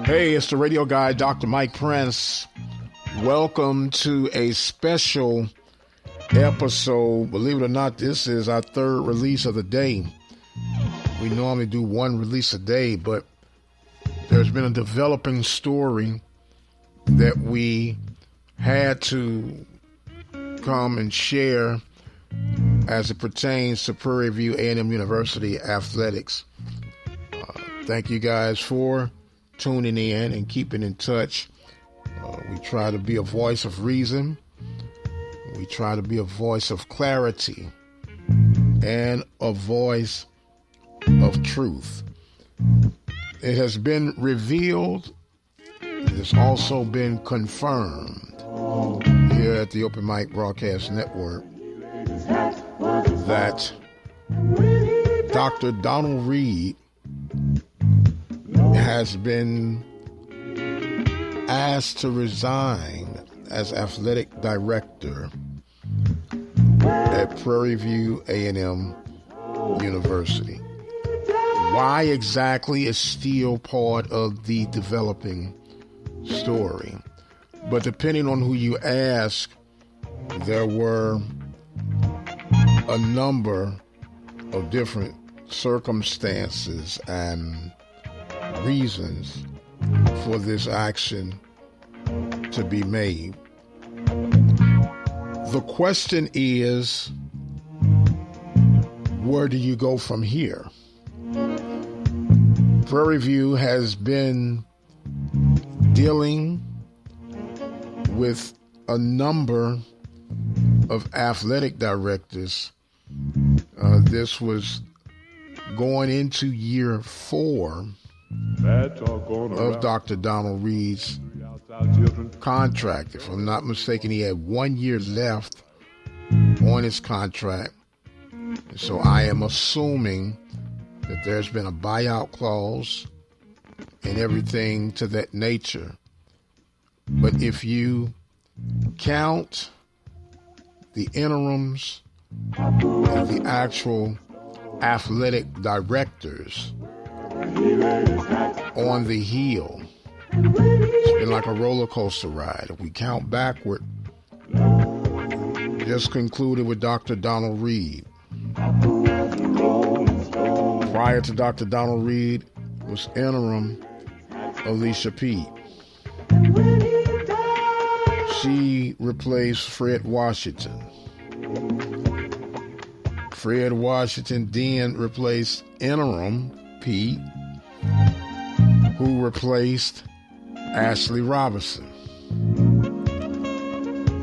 Hey, it's the radio guy, Dr. Mike Prince. Welcome to a special episode. Believe it or not, this is our third release of the day. We normally do one release a day, but there's been a developing story that we had to come and share as it pertains to Prairie View A&M University athletics. Thank you guys for tuning in and keeping in touch. We try to be a voice of reason. We try to be a voice of clarity and a voice of truth. It has been revealed. It has also been confirmed here at the Open Mic Broadcast Network that Dr. Donald Reed has been asked to resign as athletic director at Prairie View A&M University. Why exactly is still part of the developing story. But depending on who you ask, there were a number of different circumstances and reasons for this action to be made. The question is, where do you go from here? Prairie View has been dealing with a number of athletic directors. This was going into year 4 of Dr. Donald Reed's contract. If I'm not mistaken, he had 1 year left on his contract. So I am assuming that there's been a buyout clause and everything to that nature. But if you count the interims and the actual athletic directors on the heel, it's been like a roller coaster ride. If we count backward, just concluded with Dr. Donald Reed. Prior to Dr. Donald Reed was interim Alicia Pete. She replaced Fred Washington. Fred Washington then replaced interim Pete, who replaced Ashley Robinson.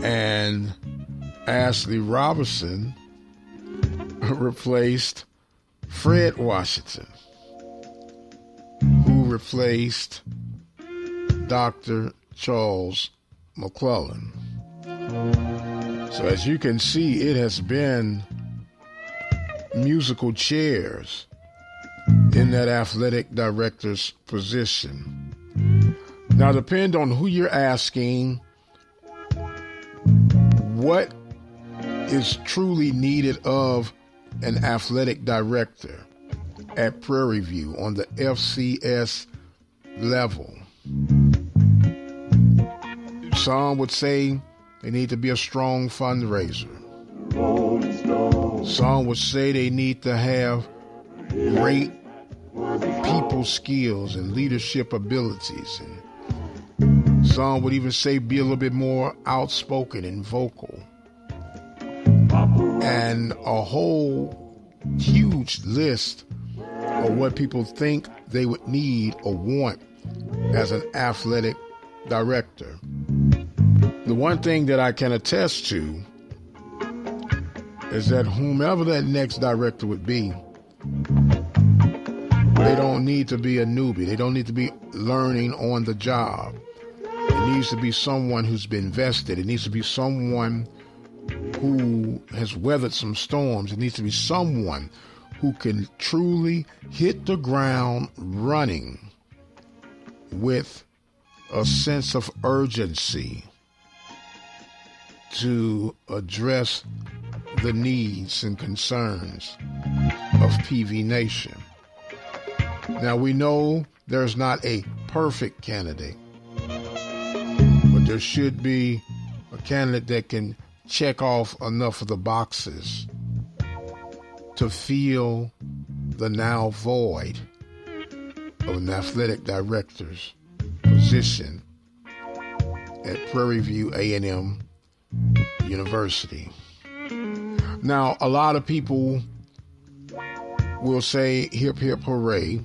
And Ashley Robinson replaced Fred Washington, who replaced Dr. Charles McClellan. So as you can see, it has been musical chairs in that athletic director's position. Now, depend on who you're asking, what is truly needed of an athletic director at Prairie View on the FCS level. Some would say they need to be a strong fundraiser. Some would say they need to have great people skills and leadership abilities. And some would even say be a little bit more outspoken and vocal. And a whole huge list of what people think they would need or want as an athletic director. The one thing that I can attest to is that whomever that next director would be, they don't need to be a newbie. They don't need to be learning on the job. It needs to be someone who's been vested. It needs to be someone who has weathered some storms. It needs to be someone who can truly hit the ground running with a sense of urgency to address the needs and concerns of PV Nation. Now, we know there's not a perfect candidate, but there should be a candidate that can check off enough of the boxes to fill the now void of an athletic director's position at Prairie View A&M University. Now, a lot of people will say hip hip hooray.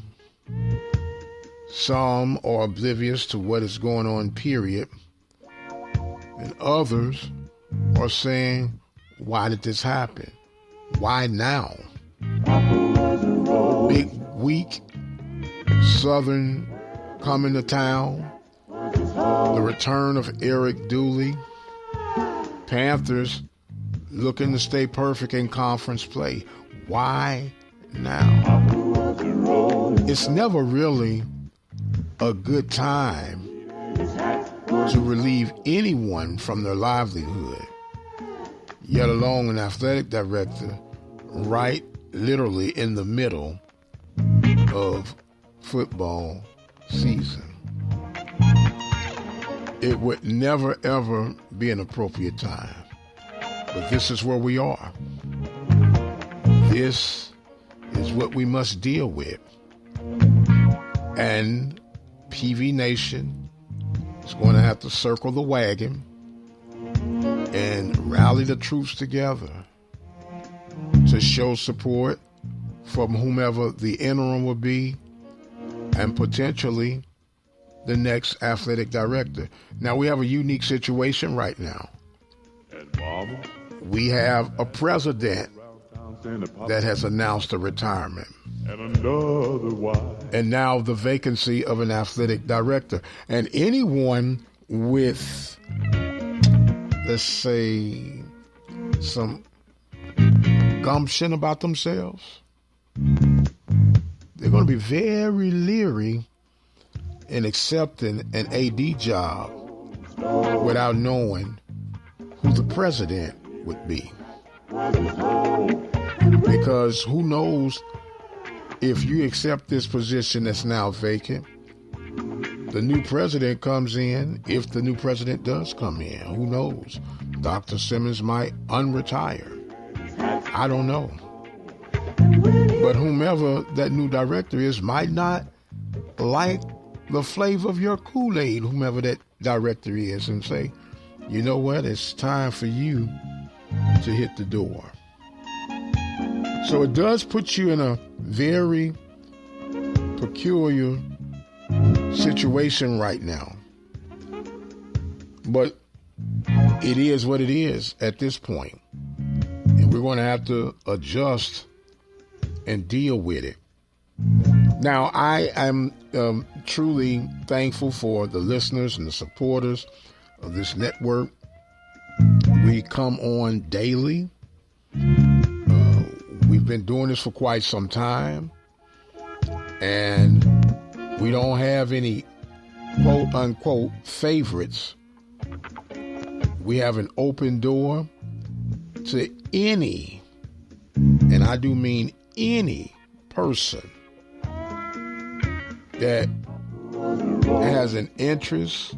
Some are oblivious to what is going on, period. And others are saying, why did this happen? Why now? Big, weak Southern coming to town. The return of Eric Dooley. Panthers looking to stay perfect in conference play. Why now? It's never really a good time to relieve anyone from their livelihood, yet alone an athletic director right literally in the middle of football season. It would never, ever be an appropriate time. But this is where we are. This is what we must deal with. And PV Nation is going to have to circle the wagon and rally the troops together to show support from whomever the interim will be and potentially the next athletic director. Now, we have a unique situation right now. We have a president that has announced a retirement. And now the vacancy of an athletic director. And anyone with, let's say, some gumption about themselves, they're going to be very leery in accepting an AD job without knowing who the president would be. Because who knows if you accept this position that's now vacant, the new president comes in, if the new president does come in, who knows? Dr. Simmons might unretire. I don't know. But whomever that new director is might not like the flavor of your Kool-Aid, whomever that director is, and say, you know what, it's time for you to hit the door. So it does put you in a very peculiar situation right now. But it is what it is at this point. And we're going to have to adjust and deal with it. Now, I am truly thankful for the listeners and the supporters of this network. We come on daily. We've been doing this for quite some time. And we don't have any quote-unquote favorites. We have an open door to any, and I do mean any person that has an interest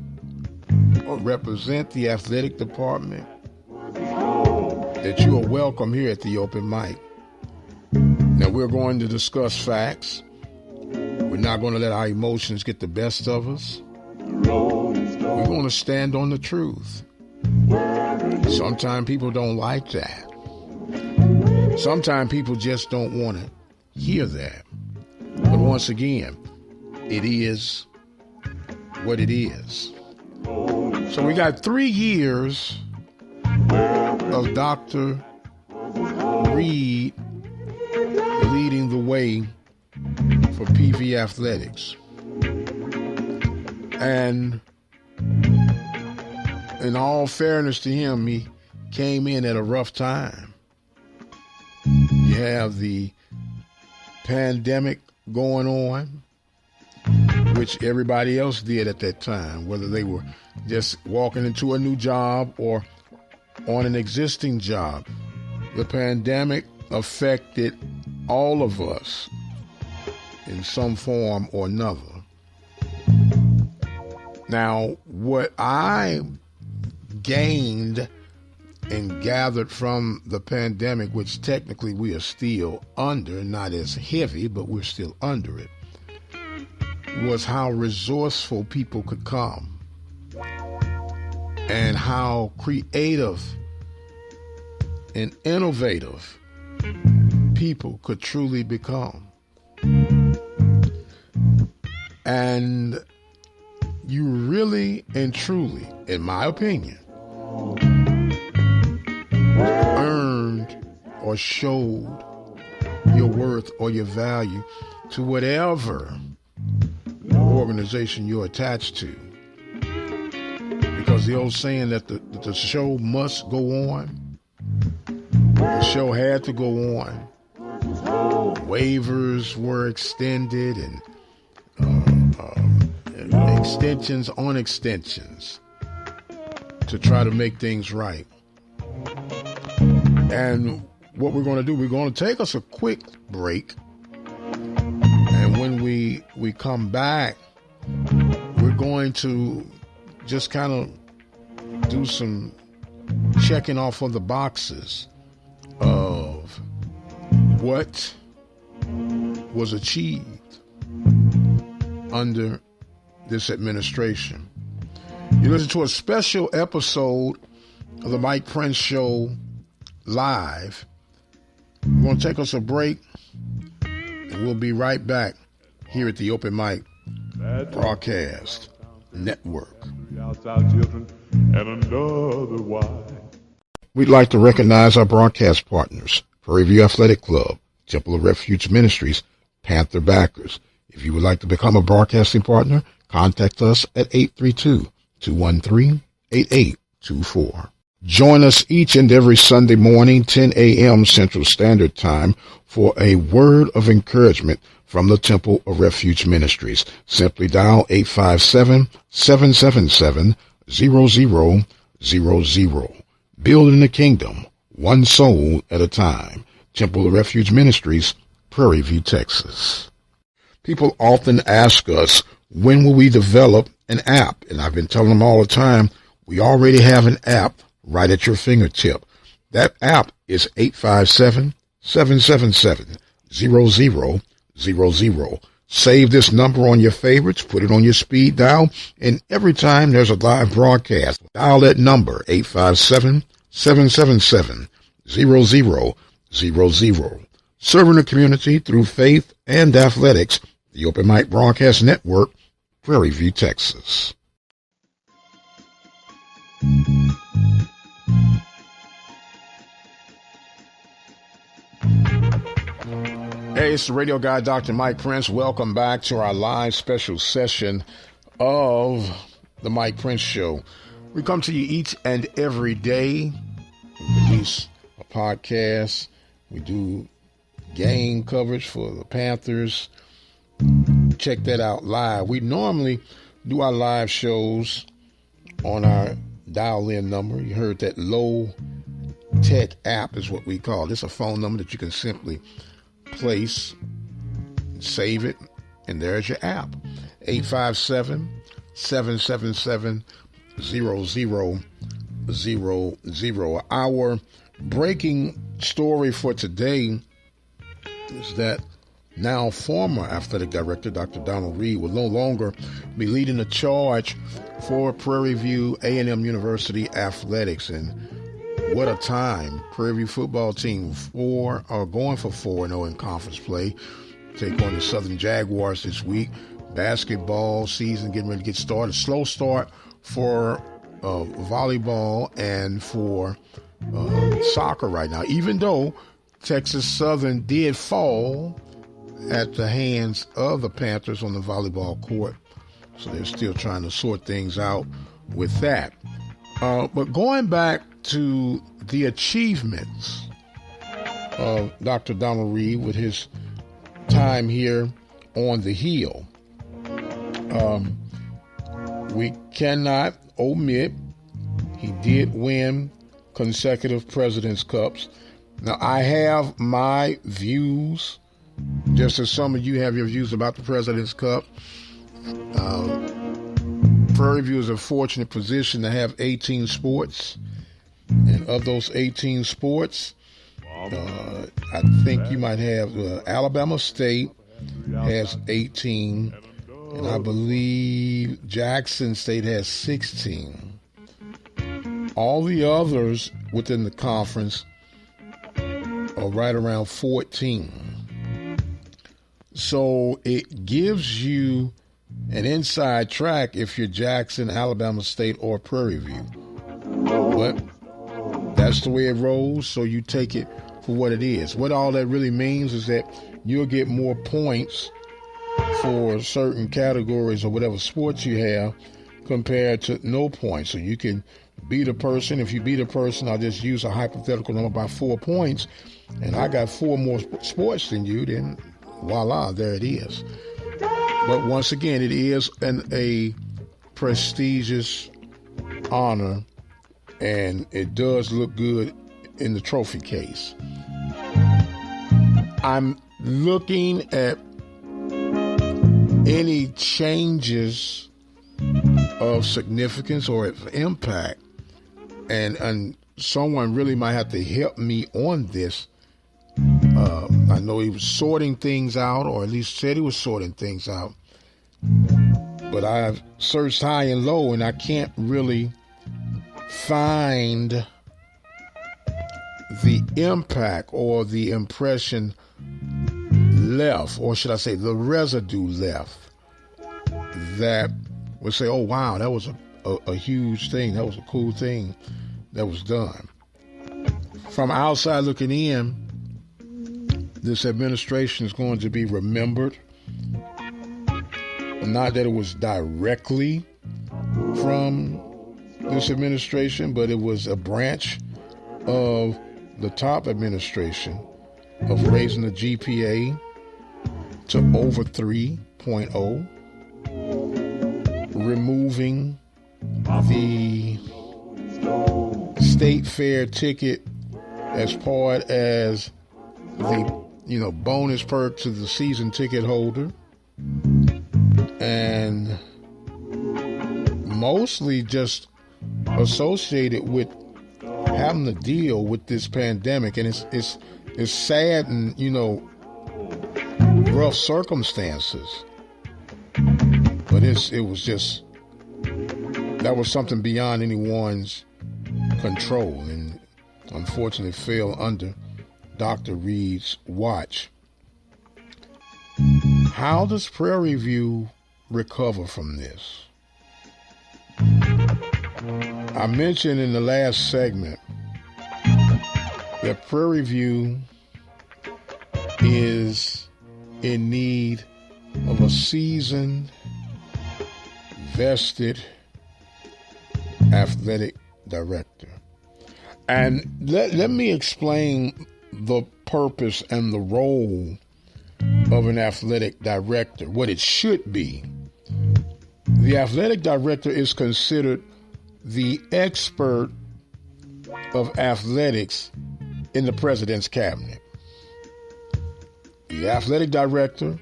or represent the athletic department, that you are welcome here at the open mic. Now, we're going to discuss facts. We're not going to let our emotions get the best of us. We're going to stand on the truth. Sometimes people don't like that. Sometimes people just don't want to hear that. But once again, it is what it is. So we got 3 years of Dr. Reed leading the way for PV Athletics. And in all fairness to him, he came in at a rough time. You have the pandemic going on, which everybody else did at that time, whether they were just walking into a new job or on an existing job. The pandemic affected all of us in some form or another. Now, what I gained and gathered from the pandemic, which technically we are still under, not as heavy, but we're still under it, was how resourceful people could come and how creative and innovative people could truly become. And you really and truly, in my opinion, earned or showed your worth or your value to whatever organization you're attached to. Because the old saying that the show must go on, the show had to go on. Waivers were extended and extensions on extensions to try to make things right. And what we're going to do, we're going to take us a quick break. And when we come back, we're going to just kind of do some checking off of the boxes of what was achieved under this administration. You listen to a special episode of the Mike Prince Show live. We're going to take us a break, and we'll be right back here at the Open Mic Broadcast Network. We'd like to recognize our broadcast partners, Prairie View Athletic Club, Temple of Refuge Ministries, Panther Backers. If you would like to become a broadcasting partner, contact us at 832-213-8824. Join us each and every Sunday morning, 10 a.m. Central Standard Time, for a word of encouragement from the Temple of Refuge Ministries. Simply dial 857-777-0000. Building the kingdom, one soul at a time. Temple of Refuge Ministries, Prairie View, Texas. People often ask us, when will we develop an app? And I've been telling them all the time, we already have an app right at your fingertip. That app is 857-777-0000. Save this number on your favorites, put it on your speed dial, and every time there's a live broadcast, dial that number, 857-777-0000. Serving the community through faith and athletics, the Open Mic Broadcast Network, Prairie View, Texas. Hey, it's the radio guy, Dr. Mike Prince. Welcome back to our live special session of the Mike Prince Show. We come to you each and every day. We release a podcast. We do game coverage for the Panthers. Check that out live. We normally do our live shows on our dial-in number. You heard that low-tech app is what we call it. It's a phone number that you can simply place, save it, and there's your app. 857-777-0000. Our breaking story for today is that now former athletic director Dr. Donald Reed will no longer be leading the charge for Prairie View A&M University athletics. And what a time. Prairie View football team going for 4-0 in conference play. Take on the Southern Jaguars this week. Basketball season getting ready to get started. Slow start for volleyball and for soccer right now, even though Texas Southern did fall at the hands of the Panthers on the volleyball court. So they're still trying to sort things out with that. But going back to the achievements of Dr. Donald Reed with his time here on the Hill, we cannot omit he did win consecutive President's Cups. Now, I have my views, just as some of you have your views about the President's Cup. Prairie View is a fortunate position to have 18 sports. And of those 18 sports, I think you might have Alabama State has 18, and I believe Jackson State has 16. All the others within the conference are right around 14. So it gives you an inside track if you're Jackson, Alabama State, or Prairie View. But that's the way it rolls, so you take it for what it is. What all that really means is that you'll get more points for certain categories or whatever sports you have compared to no points. So you can beat a person. If you beat a person, I'll just use a hypothetical number by 4 points, and I got 4 more sports than you, then voila, there it is. But once again, it is a prestigious honor, and it does look good in the trophy case. I'm looking at any changes of significance or of impact, and someone really might have to help me on this. I know he was sorting things out, or at least said he was sorting things out, but I've searched high and low, and I can't really find the impact or the impression left, or should I say the residue left, that would say, oh wow, that was a huge thing, that was a cool thing that was done. From outside looking in, this administration is going to be remembered, not that it was directly from this administration, but it was a branch of the top administration of raising the GPA to over 3.0, removing the state fair ticket as part as the bonus perk to the season ticket holder, and mostly just associated with having to deal with this pandemic. And it's sad and rough circumstances, but it was just, that was something beyond anyone's control, and unfortunately fell under Dr. Reed's watch. How does Prairie View recover from this? I mentioned in the last segment that Prairie View is in need of a seasoned, vested athletic director. And let me explain the purpose and the role of an athletic director, what it should be. The athletic director is considered the expert of athletics in the president's cabinet. The athletic director,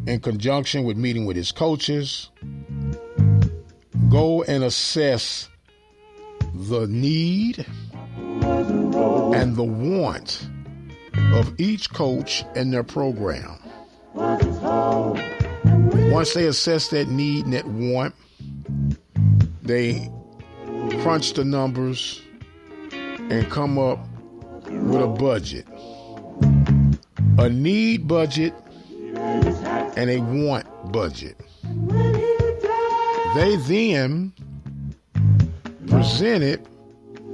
in conjunction with meeting with his coaches, go and assess the need and the want of each coach and their program. Once they assess that need and that want, they crunch the numbers and come up with a budget. A need budget and a want budget. They then present it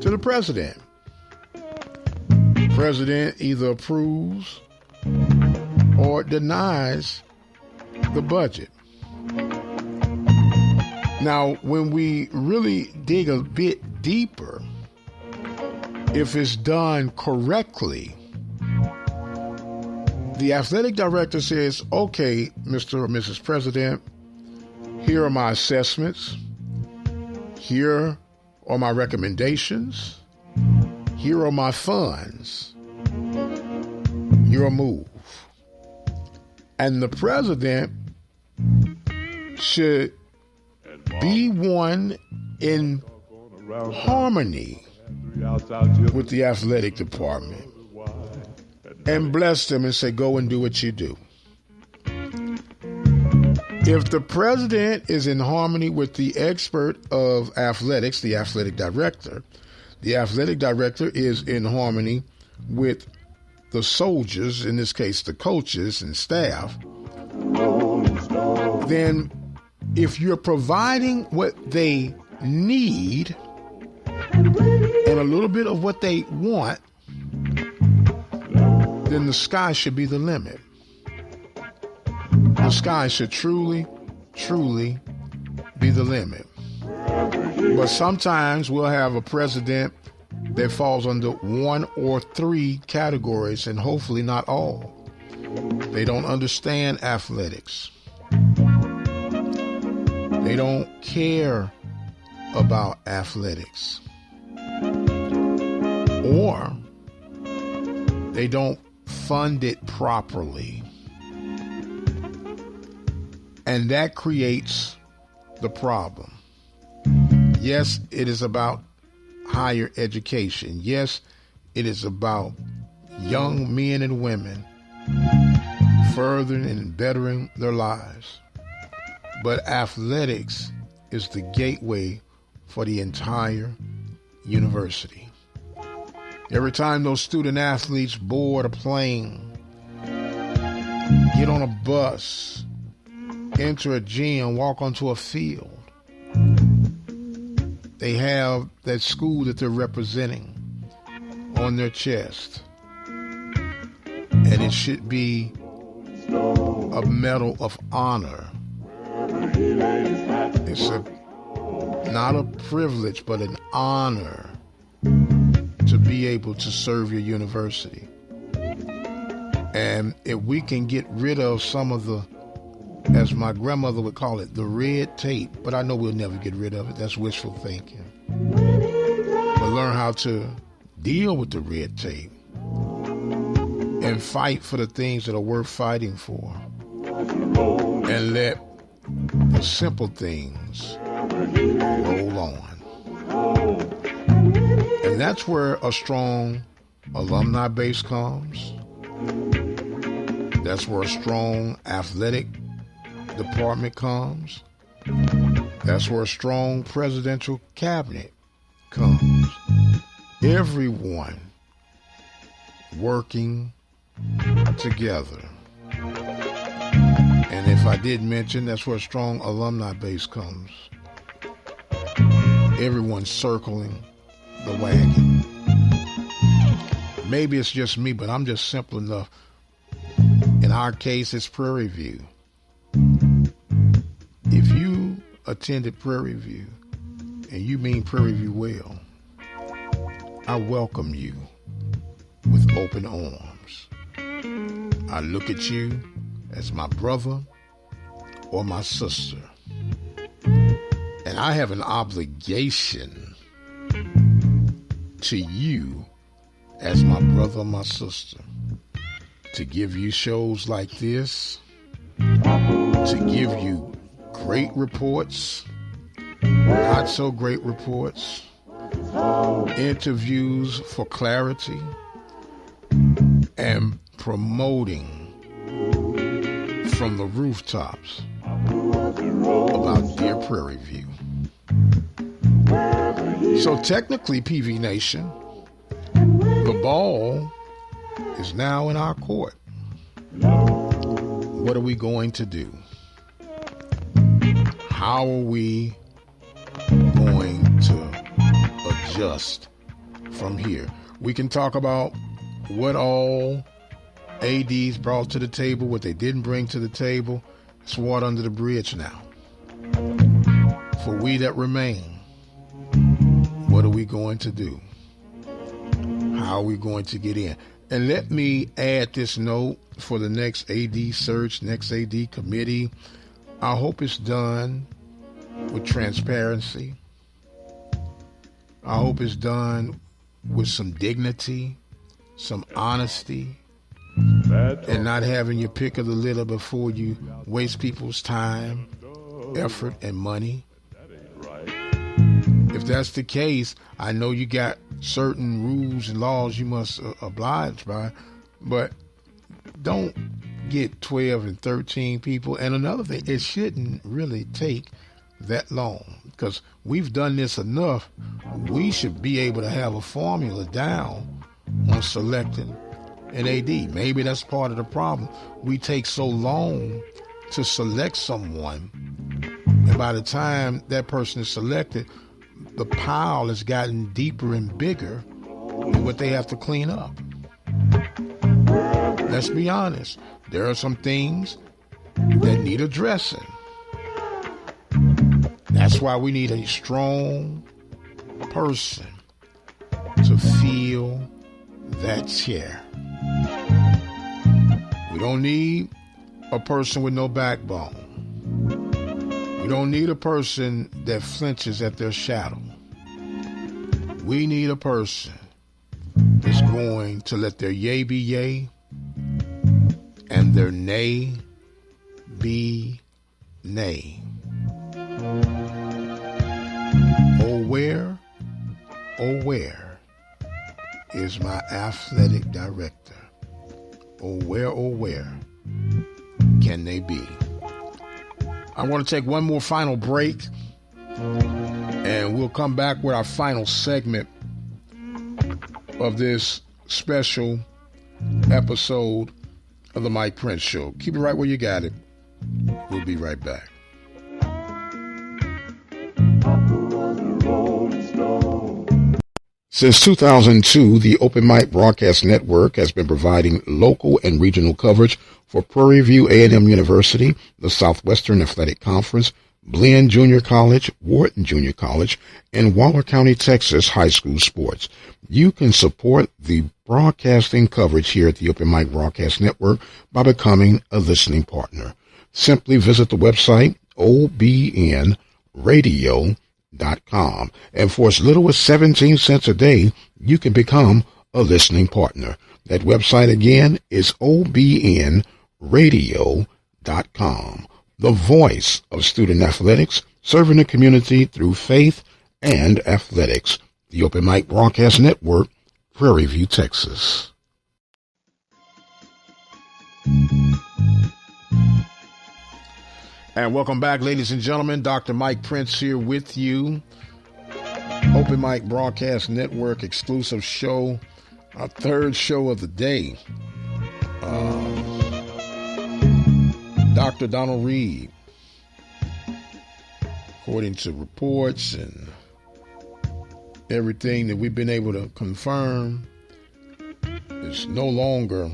to the president. The president either approves or denies the budget. Now, when we really dig a bit deeper, if it's done correctly, the athletic director says, okay, Mr. or Mrs. President, here are my assessments. Here are my recommendations. Here are my funds. your move. And the president should be one in harmony with the athletic department and bless them and say, go and do what you do. If the president is in harmony with the expert of athletics, the athletic director is in harmony with the soldiers, in this case the coaches and staff, then if you're providing what they need and a little bit of what they want, then the sky should be the limit. The sky should truly, truly be the limit. But sometimes we'll have a president that falls under one or three categories, and hopefully not all. They don't understand athletics. They don't care about athletics. Or they don't fund it properly. And that creates the problem. Yes, it is about higher education. Yes, it is about young men and women furthering and bettering their lives. But athletics is the gateway for the entire university. Every time those student athletes board a plane, get on a bus, enter a gym, walk onto a field, they have that school that they're representing on their chest. And it should be a medal of honor. It's not a privilege, but an honor to be able to serve your university. And if we can get rid of some of the, as my grandmother would call it, the red tape, but I know we'll never get rid of it. That's wishful thinking. But learn how to deal with the red tape and fight for the things that are worth fighting for. And let the simple things roll on. And that's where a strong alumni base comes. That's where a strong athletic department comes. That's where a strong presidential cabinet comes. Everyone working together. And if I did mention, that's where a strong alumni base comes. Everyone circling the wagon. Maybe it's just me, but I'm just simple enough. In our case, it's Prairie View. If you attended Prairie View, and you mean Prairie View well, I welcome you with open arms. I look at you as my brother or my sister. And I have an obligation to you as my brother or my sister to give you shows like this, to give you great reports, not so great reports, interviews for clarity, and promoting from the rooftops about dear Prairie View. So technically, PV Nation, the ball is now in our court. What are we going to do? How are we going to adjust from here? We can talk about what all ADs brought to the table, what they didn't bring to the table. It's water under the bridge now. For we that remain, what are we going to do? How are we going to get in? And let me add this note for the next AD search, next AD committee. I hope it's done with transparency. I hope it's done with some dignity, some honesty, and not having your pick of the litter before you waste people's time, effort, and money. If that's the case, I know you got certain rules and laws you must oblige by, but don't get 12 and 13 people. And another thing, it shouldn't really take that long, because we've done this enough. We should be able to have a formula down on selecting an AD. Maybe that's part of the problem. We take so long to select someone, and by the time that person is selected, the pile has gotten deeper and bigger than what they have to clean up. Let's be honest. There are some things that need addressing. That's why we need a strong person to fill that chair. We don't need a person with no backbone. We don't need a person that flinches at their shadow. We need a person that's going to let their yay be yay and their nay be nay. Oh, where is my athletic director? Oh, where can they be? I want to take one more final break, and we'll come back with our final segment of this special episode of the Mike Prince Show. Keep it right where you got it. We'll be right back. Since 2002, the Open Mic Broadcast Network has been providing local and regional coverage for Prairie View A&M University, the Southwestern Athletic Conference, Blinn Junior College, Wharton Junior College, and Waller County, Texas high school sports. You can support the broadcasting coverage here at the Open Mic Broadcast Network by becoming a listening partner. Simply visit the website obnradio.com, and for as little as 17 cents a day, you can become a listening partner. That website again is obnradio.com, the voice of student athletics, serving the community through faith and athletics. The Open Mic Broadcast Network, Prairie View, Texas. And welcome back, ladies and gentlemen. Dr. Mike Prince here with you. Open Mic Broadcast Network exclusive show, our third show of the day. Dr. Donald Reed, according to reports and everything that we've been able to confirm, is no longer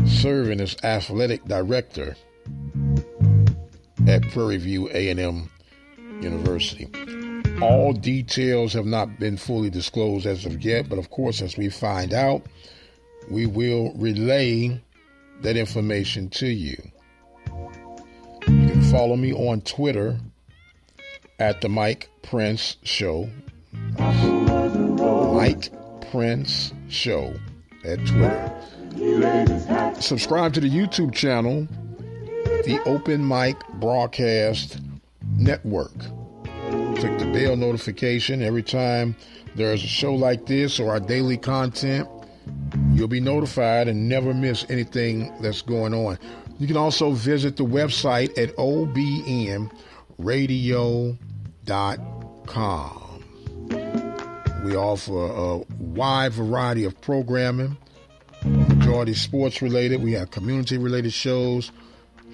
serving as athletic director at Prairie View A&M University. All details have not been fully disclosed as of yet, but of course, as we find out, we will relay that information to you. You can follow me on Twitter at the Mike Prince Show. Mike Prince Show at Twitter. Subscribe to the YouTube channel, the Open Mic Broadcast Network. Click the bell notification every time there's a show like this or our daily content. You'll be notified and never miss anything that's going on. You can also visit the website at obnradio.com. We offer a wide variety of programming, majority sports related. We have community related shows,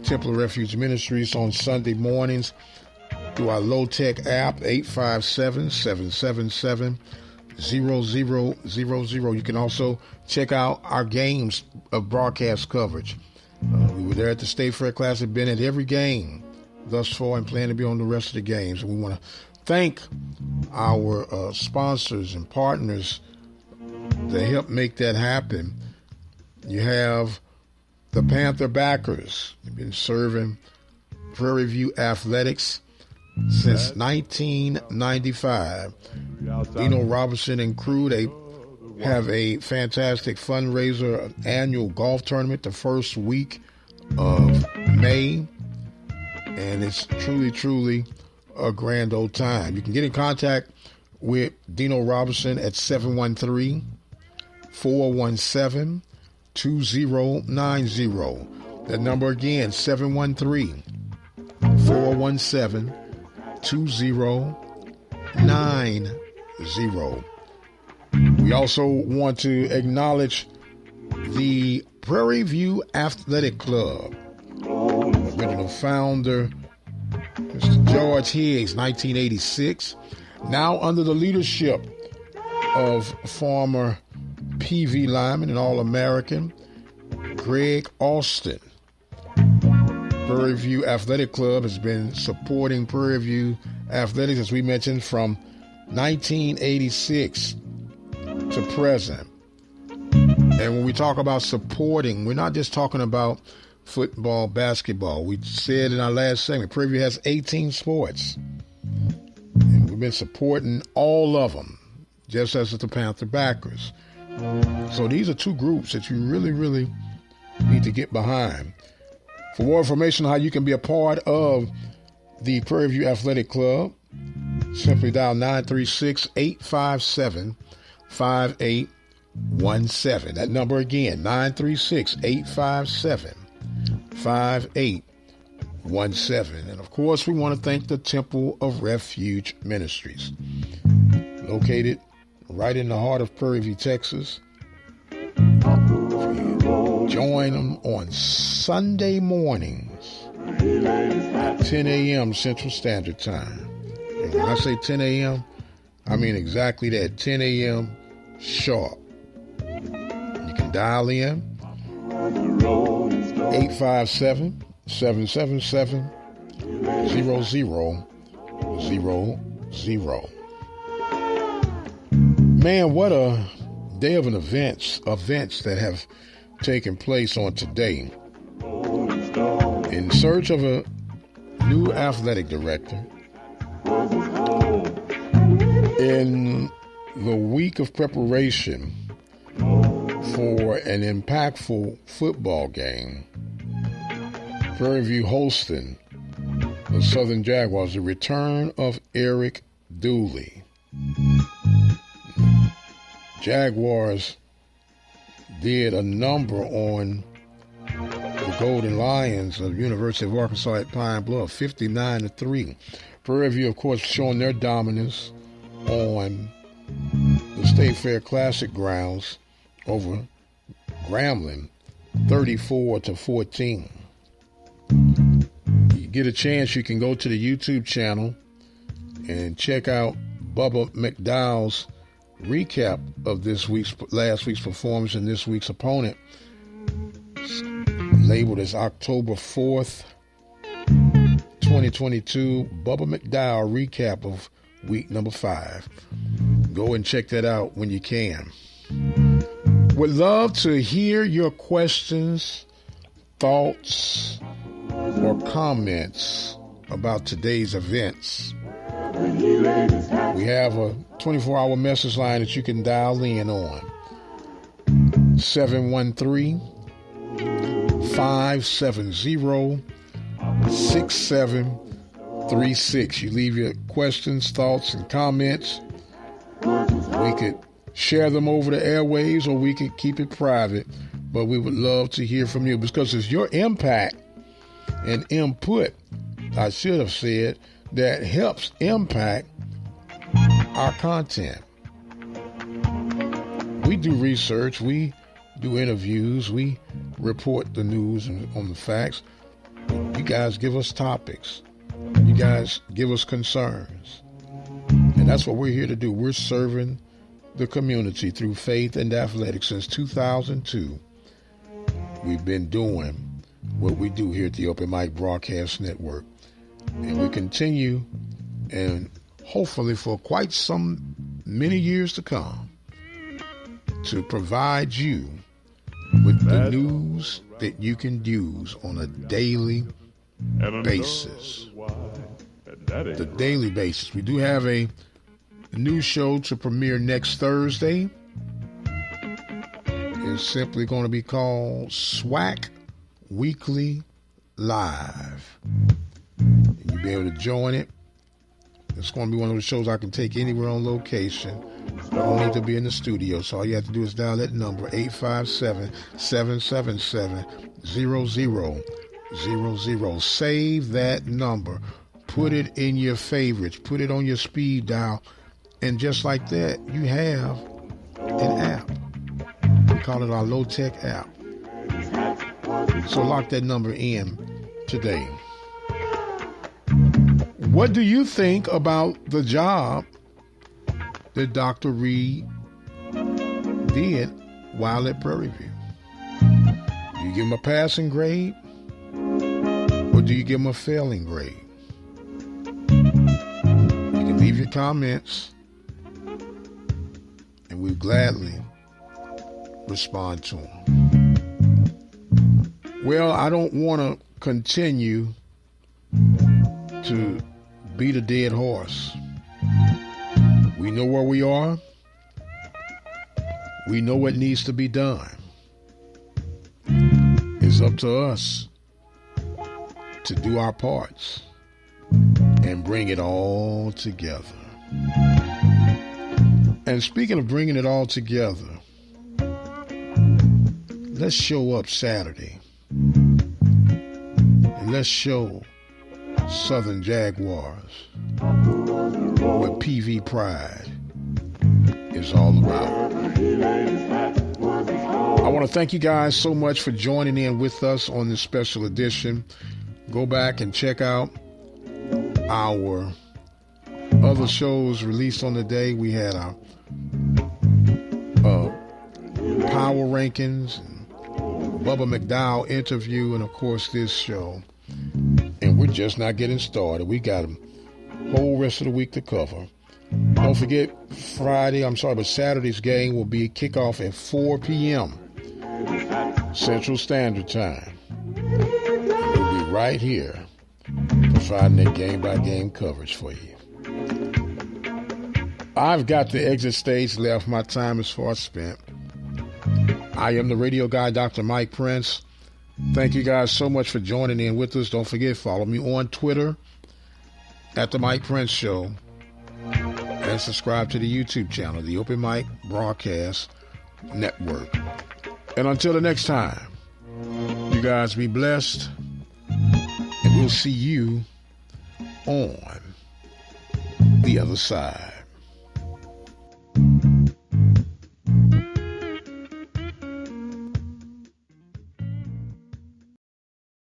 Temple Refuge Ministries on Sunday mornings through our low-tech app, 857-777-0000. You can also check out our games of broadcast coverage. We were there at the State Fair Classic, been at every game thus far and plan to be on the rest of the games. We want to thank our sponsors and partners that help make that happen. You have the Panther Backers. They've been serving Prairie View athletics since 1995. Dino Robinson and crew, they have a fantastic fundraiser, an annual golf tournament the first week of May. And it's truly a grand old time. You can get in contact with Dino Robinson at 713-417-2090. That number again, 713-417-2090. We also want to acknowledge the Prairie View Athletic Club. Original founder, Mr. George Higgs, 1986. Now under the leadership of former PV lineman and All-American Greg Austin. Prairie View Athletic Club has been supporting Prairie View athletics, as we mentioned, from 1986 to present. And when we talk about supporting, we're not just talking about football, basketball. We said in our last segment, Prairie View has 18 sports. And we've been supporting all of them, just as the Panther backers. So these are two groups that you really need to get behind. For more information on how you can be a part of the Prairie View Athletic Club, simply dial 936-857-5817. That number again, 936-857-5817. And of course, we want to thank the Temple of Refuge Ministries, located right in the heart of Prairie View, Texas. Join them on Sunday mornings at 10 a.m. Central Standard Time. And when I say 10 a.m., I mean exactly that, 10 a.m. sharp. You can dial in 857-777-0000. Man, what a day of events that have taken place on today. In search of a new athletic director, in the week of preparation for an impactful football game, Prairie View hosting the Southern Jaguars, the return of Eric Dooley. Jaguars did a number on the Golden Lions of the University of Arkansas at Pine Bluff, 59-3. Prairie View, of course, showing their dominance on the State Fair Classic grounds over Grambling, 34-14. You get a chance, you can go to the YouTube channel and check out Bubba McDowell's recap of last week's performance and this week's opponent, labeled as October 4th, 2022, Bubba McDowell recap of week number 5. Go and check that out when you can. Would love to hear your questions, thoughts, or comments about today's events. We have a 24-hour message line that you can dial in on. 713-570-6736. You leave your questions, thoughts, and comments. We could share them over the airwaves, or we could keep it private. But we would love to hear from you, because it's your impact and input, I should have said, that helps impact our content. We do research, we do interviews, we report the news and on the facts. You guys give us topics. You guys give us concerns. And that's what we're here to do. We're serving the community through faith and athletics since 2002. We've been doing what we do here at the Open Mic Broadcast Network. And we continue, and hopefully for quite some many years to come, to provide you with the news that you can use on a daily basis. The daily basis. We do have a new show to premiere next Thursday. is simply going to be called SWAC Weekly Live. You'll be able to join it. It's going to be one of those shows I can take anywhere on location. I don't need to be in the studio, so all you have to do is dial that number, 857-777-0000. Save that number. Put it in your favorites. Put it on your speed dial. And just like that, you have an app. We call it our low-tech app. So lock that number in today. What do you think about the job that Dr. Reed did while at Prairie View? Do you give him a passing grade? Or do you give him a failing grade? You can leave your comments and we'll gladly respond to them. Well, I don't want to continue to beat a dead horse. We know where we are. We know what needs to be done. It's up to us to do our parts and bring it all together. And speaking of bringing it all together, let's show up Saturday. And let's show Southern Jaguars what PV Pride is all about. I want to thank you guys so much for joining in with us on this special edition. Go back and check out our other shows released on the day. We had our Power Rankings, and Bubba McDowell interview, and of course this show. And we're just not getting started. We got a whole rest of the week to cover. Don't forget, Saturday's game will be kickoff at 4 p.m. Central Standard Time. We'll be right here providing that game-by-game coverage for you. I've got the exit stage left. My time is far spent. I am the radio guy, Dr. Mike Prince. Thank you guys so much for joining in with us. Don't forget, follow me on Twitter at The Mike Prince Show. And subscribe to the YouTube channel, the Open Mic Broadcast Network. And until the next time, you guys be blessed. And we'll see you on the other side.